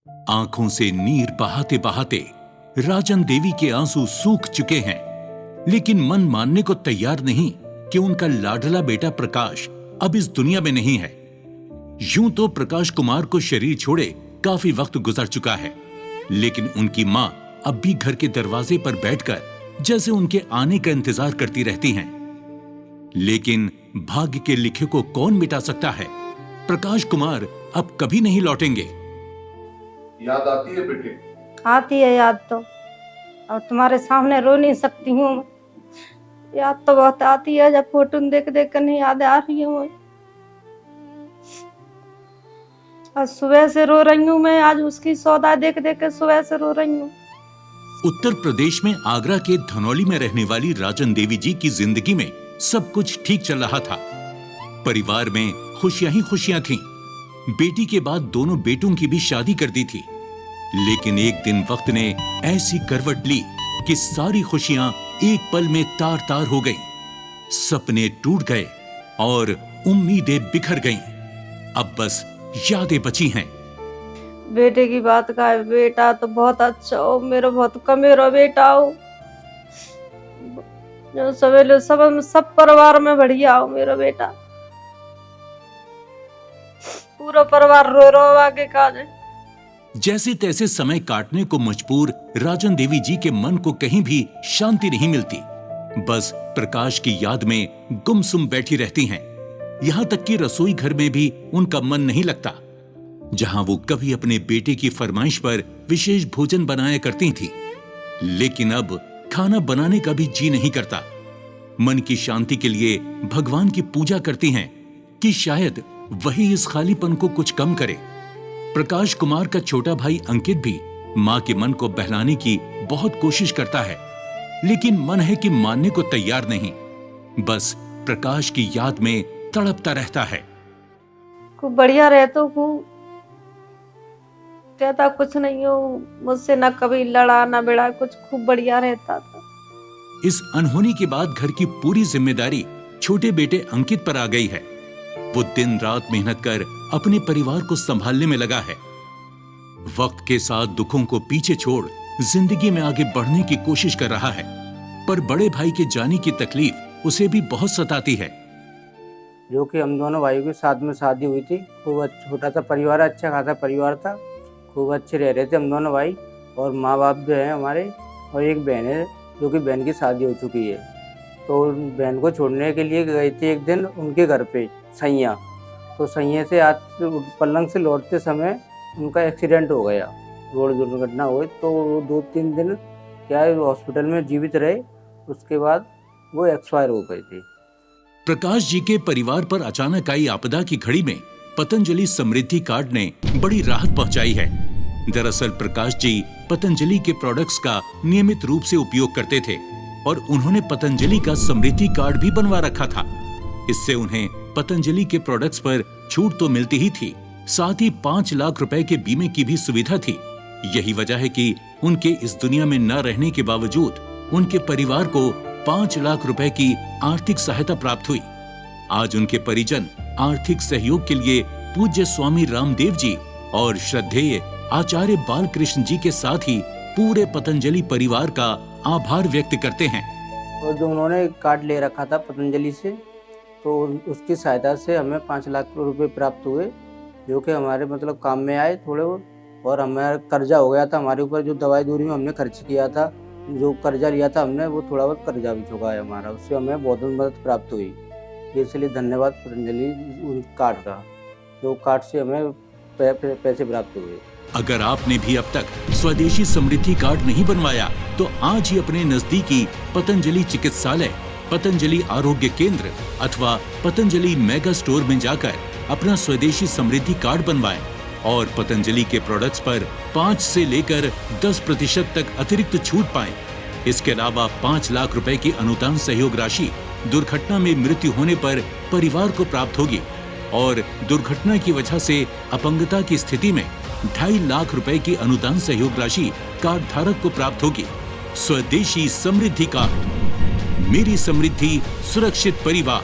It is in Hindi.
आंखों से नीर बहाते बहाते राजन देवी के आंसू सूख चुके हैं, लेकिन मन मानने को तैयार नहीं कि उनका लाडला बेटा प्रकाश अब इस दुनिया में नहीं है। यूं तो प्रकाश कुमार को शरीर छोड़े काफी वक्त गुजर चुका है, लेकिन उनकी मां अब भी घर के दरवाजे पर बैठकर जैसे उनके आने का इंतजार करती रहती हैं। लेकिन भाग्य के लिखे को कौन मिटा सकता है? प्रकाश कुमार अब कभी नहीं लौटेंगे। याद आती है बेटे? आती है याद तो, और तुम्हारे सामने रो नहीं सकती हूँ। याद तो बहुत आती है, जब फोटो देख देख कर नहीं याद आ रही हूँ। आज सुबह से रो रही हूँ मैं, आज उसकी सौदा देख देख कर सुबह से रो रही हूँ। उत्तर प्रदेश में आगरा के धनौली में रहने वाली राजन देवी जी की जिंदगी में सब कुछ ठीक चल रहा था। परिवार में खुशियां ही खुशियां थीं। बेटी के बाद दोनों बेटों की भी शादी कर दी थी, लेकिन एक दिन वक्त ने ऐसी करवट ली कि सारी खुशियां एक पल में तार तार हो गईं। सपने टूट गए और उम्मीदें बिखर गईं। अब बस यादें बची हैं। बेटे की बात का है, बेटा तो बहुत अच्छा हो, मेरा बहुत कमेरा बेटा हो, जो सवेरे सब परिवार में बढ़िया हो मेरा बेटा। पूरा परिवार रो रो आगे काज है। जैसे तैसे समय काटने को मजबूर राजन देवी जी के मन को कहीं भी शांति नहीं मिलती। बस प्रकाश की याद में गुमसुम बैठी रहती हैं। यहां तक कि रसोई घर में भी उनका मन नहीं लगता, जहां वो कभी अपने बेटे की फरमाइश पर विशेष भोजन बनाया करती थी, लेकिन अब खाना बनाने का भी जी नहीं करता। मन की शांति के लिए भगवान की पूजा करती हैं कि शायद वही इस खालीपन को कुछ कम करे। प्रकाश कुमार का छोटा भाई अंकित भी मां के मन को बहलाने की बहुत कोशिश करता है, लेकिन मन है कि मानने को तैयार नहीं। बस प्रकाश की याद में तड़पता रहता है। खूब बढ़िया रहता हूँ, कहता कुछ नहीं हो मुझसे, ना कभी लड़ा ना बिड़ा, कुछ खूब बढ़िया रहता था। इस अनहोनी के बाद घर की पूरी जिम्मेदारी छोटे बेटे अंकित पर आ गई है। वो दिन रात मेहनत कर अपने परिवार को संभालने में लगा है। वक्त के साथ दुखों को पीछे छोड़ जिंदगी में आगे बढ़ने की कोशिश कर रहा है, पर बड़े भाई के जाने की तकलीफ उसे भी बहुत सताती है। जो कि हम दोनों भाइयों के साथ में शादी हुई थी, खूब छोटा सा परिवार, अच्छा खासा परिवार था, खूब अच्छे रह रहे थे हम दोनों भाई। और माँ बाप जो है हमारे, और एक बहन है जो कि बहन की शादी हो चुकी है। तो बहन को छोड़ने के लिए गई थी एक दिन उनके घर पे सैया। तो सैया से आज पलंग से लौटते समय उनका एक्सीडेंट हो गया, रोड दुर्घटना हुई। तो वो 2-3 दिन क्या है हॉस्पिटल में जीवित रहे, उसके बाद वो एक्सपायर हो गए थे। प्रकाश जी के परिवार पर अचानक आई आपदा की घड़ी में पतंजलि समृद्धि कार्ड ने बड़ी राहत पहुंचाई है। दरअसल प्रकाश जी पतंजलि के प्रोडक्ट्स का नियमित रूप से उपयोग करते थे और उन्होंने पतंजलि का समृद्धि कार्ड भी बनवा रखा था। इससे उन्हें पतंजलि के प्रोडक्ट्स पर छूट तो मिलती ही थी, साथ ही 5 लाख रुपए के बीमे की भी सुविधा थी। यही वजह है कि उनके इस दुनिया में न रहने के बावजूद उनके परिवार को 5 लाख रुपए की आर्थिक सहायता प्राप्त हुई। आज उनके परिजन आर्थिक सहयोग के लिए पूज्य स्वामी रामदेव जी और श्रद्धेय आचार्य बालकृष्ण जी के साथ ही पूरे पतंजलि परिवार का आभार व्यक्त करते हैं। और जो उन्होंने कार्ड ले रखा था पतंजलि से, तो उसकी सहायता से हमें 5 लाख रुपए प्राप्त हुए, जो कि हमारे मतलब काम में आए थोड़े बहुत। और हमारा कर्जा हो गया था हमारे ऊपर, जो दवाई दूरी में हमने खर्च किया था, जो कर्जा लिया था हमने, वो थोड़ा बहुत कर्जा भी चुका है हमारा, उससे हमें बहुत मदद प्राप्त हुई। इसलिए धन्यवाद पतंजलि कार्ड का, जो कार्ड से हमें पैसे प्राप्त हुए। अगर आपने भी अब तक स्वदेशी समृद्धि कार्ड नहीं बनवाया तो आज ही अपने नजदीकी पतंजलि चिकित्सालय, पतंजलि आरोग्य केंद्र अथवा पतंजलि मेगा स्टोर में जाकर अपना स्वदेशी समृद्धि कार्ड बनवाएं और पतंजलि के प्रोडक्ट्स पर 5 से लेकर 10% तक अतिरिक्त छूट पाएं। इसके अलावा 5 लाख रुपए की अनुदान सहयोग राशि दुर्घटना में मृत्यु होने पर परिवार को प्राप्त होगी और दुर्घटना की वजह से अपंगता की स्थिति में 2.5 लाख रुपए की अनुदान सहयोग राशि कार्ड धारक को प्राप्त होगी। स्वदेशी समृद्धि कार्ड, मेरी समृद्धि, सुरक्षित परिवार।